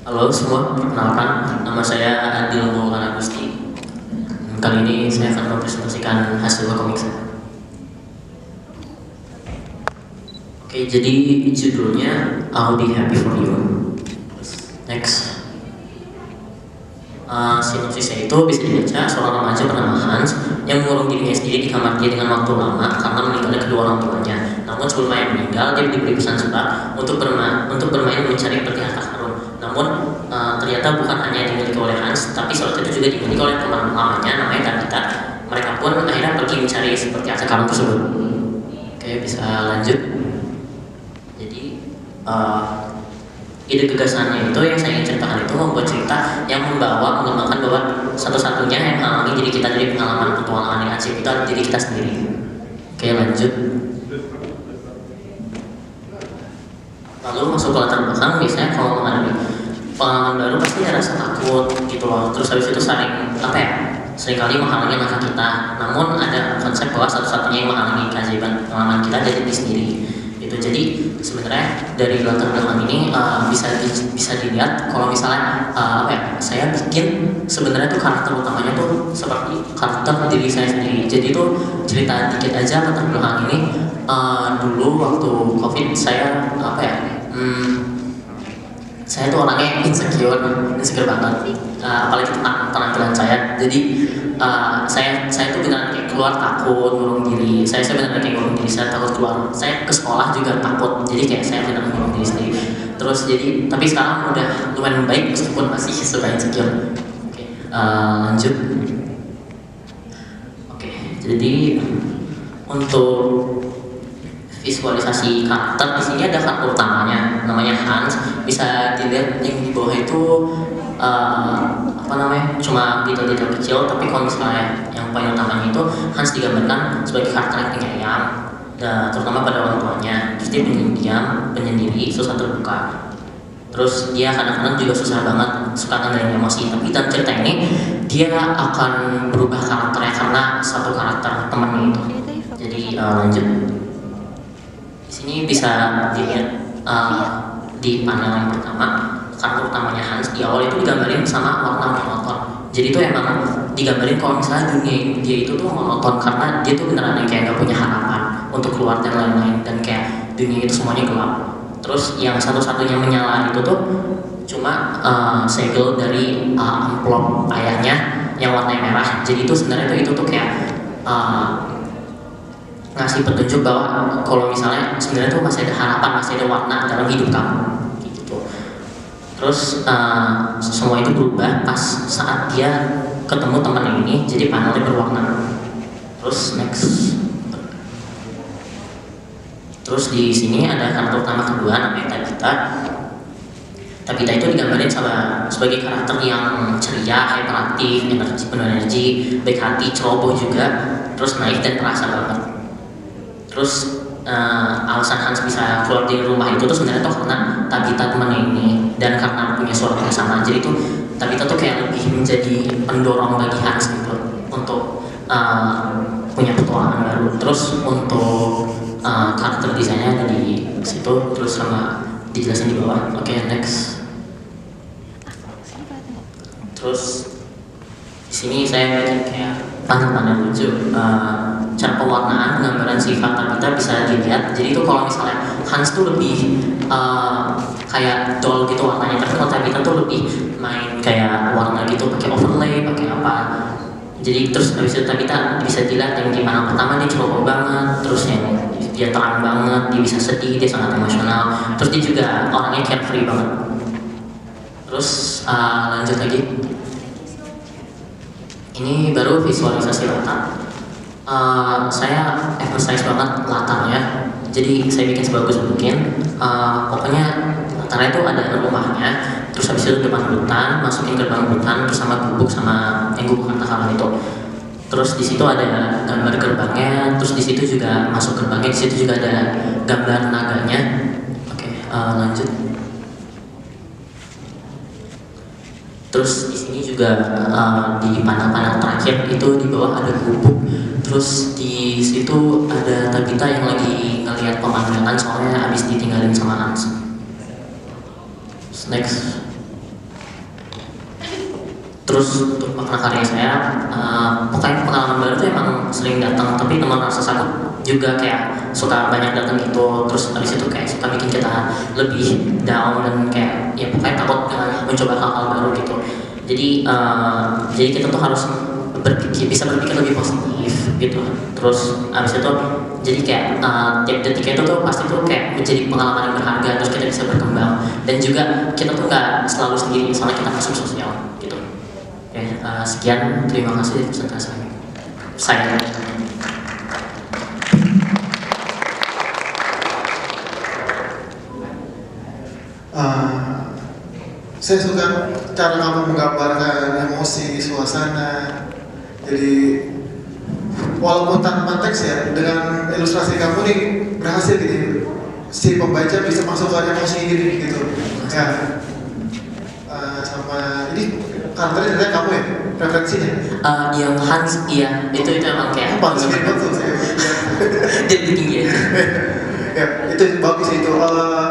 Halo semua, perkenalkan nama saya Adil Maulana Agusti. Kali ini saya akan mempresentasikan hasil komik saya. Oke, jadi judulnya I'll Be Happy For You. Next. Sinopsisnya itu bisa dibaca seorang remaja bernama Hans yang mengurung dirinya sendiri di kamar dia dengan waktu lama karena meninggalnya kedua orang tuanya. Namun sebelum ayah meninggal, dia diberi pesan surat untuk bermain mencari peti harta karun. Namun ternyata bukan hanya dimiliki oleh Hans, tapi surat itu juga dimiliki oleh teman lamanya namanya Tabitha. Mereka pun akhirnya pergi mencari seperti harta karun tersebut. Oke, bisa lanjut. Jadi ide gagasannya itu yang saya ingin ceritakan itu membuat cerita yang mengembangkan bahwa satu-satunya yang menghalangi diri kita dari pengalaman petualangan yang asik itu adalah diri kita sendiri. Oke, lanjut. Lalu masuk ke latar belakang, biasanya kalau menghadapi pengalaman baru pasti ada rasa takut gitu loh. Terus habis itu seringkali menghalangi langkah kita. Namun ada konsep bahwa satu-satunya yang menghalangi keajaiban pengalaman kita dari diri sendiri. Itu jadi sebenarnya dari latar belakang ini bisa dilihat kalau misalnya saya bikin sebenarnya tuh karakter utamanya tuh seperti karakter diri saya sendiri. Jadi itu cerita dikit aja latar belakang ini. Dulu waktu COVID saya saya tuh orangnya insecure banget, apalagi tentang penampilan saya. Jadi saya tuh benar kayak keluar takut ngurung diri. Saya benar kayak ngurung diri. Saya takut keluar. Saya ke sekolah juga takut. Jadi kayak saya benar ngurung diri sendiri. Terus jadi tapi sekarang udah lumayan baik meskipun masih suka insecure. Oke, lanjut. Oke, jadi untuk visualisasi karakter di sini ada karakter utamanya namanya Hans. Bisa dilihat yang di bawah itu cuma detail-detail kecil, tapi kalau misalnya yang paling utamanya itu Hans digambarkan sebagai karakter yang penyayang, terutama pada orang tuanya. Terus dia pendiam, penyendiri, susah terbuka. Terus dia kadang-kadang juga susah banget, suka ngendaliin emosi. Tapi dalam cerita ini dia akan berubah karakternya karena satu karakter temannya itu. Jadi lanjut. Di sini bisa dilihat di panel yang pertama, karakter utamanya Hans di awal itu digambarin sama warna monoton. Jadi itu emang digambarin kalau misalnya dunia dia itu tuh monoton karena dia tuh beneran yang kayak nggak punya harapan untuk keluar dan lain-lain, dan kayak dunia itu semuanya gelap. Terus yang satu-satunya menyala itu tuh cuma segel dari amplop ayahnya yang warnanya merah. Jadi itu sebenarnya itu tuh kayak ngasih petunjuk bahwa kalau misalnya sebenarnya tuh masih ada harapan, masih ada warna dalam hidup kamu gitu. Terus semua itu berubah pas saat dia ketemu teman ini, jadi panelnya berwarna. Terus next. Terus di sini ada karakter utama kedua namanya Tabitha. Tabitha itu digambarin sebagai karakter yang ceria, hyperaktif, penuh energi, baik hati, ceroboh juga, terus naif dan perasa banget. Terus alasan Hans bisa keluar dari rumah itu tuh sebenarnya tuh karena Tabitha temannya ini, dan karena punya suara yang sama. Jadi tuh Tabitha tuh kayak lebih menjadi pendorong bagi Hans gitu untuk punya petualangan baru. Terus untuk karakter desainnya ada di situ, terus sama dijelasin di bawah. Oke, next. Terus di sini saya bikin kayak panel-panel lucu. Cara pewarnaan penggambaran sifat Tabitha bisa dilihat. Jadi itu kalau misalnya Hans tuh lebih kayak doll gitu warnanya, tapi kalau Tabitha tuh lebih main kayak warna gitu, pakai overlay, pakai apa. Jadi terus habis itu Tabitha bisa dilihat yang di panel pertama dia ceroboh banget, terus yang dia terang banget, dia bisa sedih, dia sangat emosional. Terus dia juga orangnya carefree banget. Terus lanjut lagi. Ini baru visualisasi latar. Saya emphasize banget latarnya, jadi saya bikin sebagus mungkin. Pokoknya latarnya itu ada rumahnya, terus habis itu depan hutan, masukin gerbang hutan bersama gubuk sama yang gubuk harta karun itu. Terus di situ ada gambar gerbangnya, terus di situ juga masuk gerbangnya, di situ juga ada gambar naganya. Oke, lanjut. Terus di sini juga di panel-panel terakhir itu di bawah ada gubuk. Terus di situ ada Tabitha yang lagi ngelihat pemandangan soalnya habis ditinggalin sama Hans. Next. Terus untuk makna karya saya, pokoknya pengalaman baru tuh emang sering datang, tapi teman rasa sakit juga kayak suka banyak datang gitu. Terus habis itu kayak suka bikin kita lebih down dan kayak ya pokoknya takut dengan mencoba hal-hal baru gitu. Jadi kita tuh harus bisa berpikir lebih positif gitu. Terus habis itu jadi kayak tiap detiknya itu tuh pasti tuh kayak menjadi pengalaman yang berharga, terus kita bisa berkembang dan juga kita tuh nggak selalu sendiri, soalnya kita masuk sosial gitu. Oke, sekian, terima kasih presentasi saya. Saya suka cara kamu menggambarkan emosi, suasana. Jadi walaupun tanpa teks ya, dengan ilustrasi kamu nih berhasil gitu. Si pembaca bisa masuk ke emosi ini gitu. Ya. Sama ini karakternya ternyata kamu ya, referensinya. Yang Hans, iya, itu emang kayak bagus banget tuh saya. jadi tinggi aja. Ya, itu bagus itu.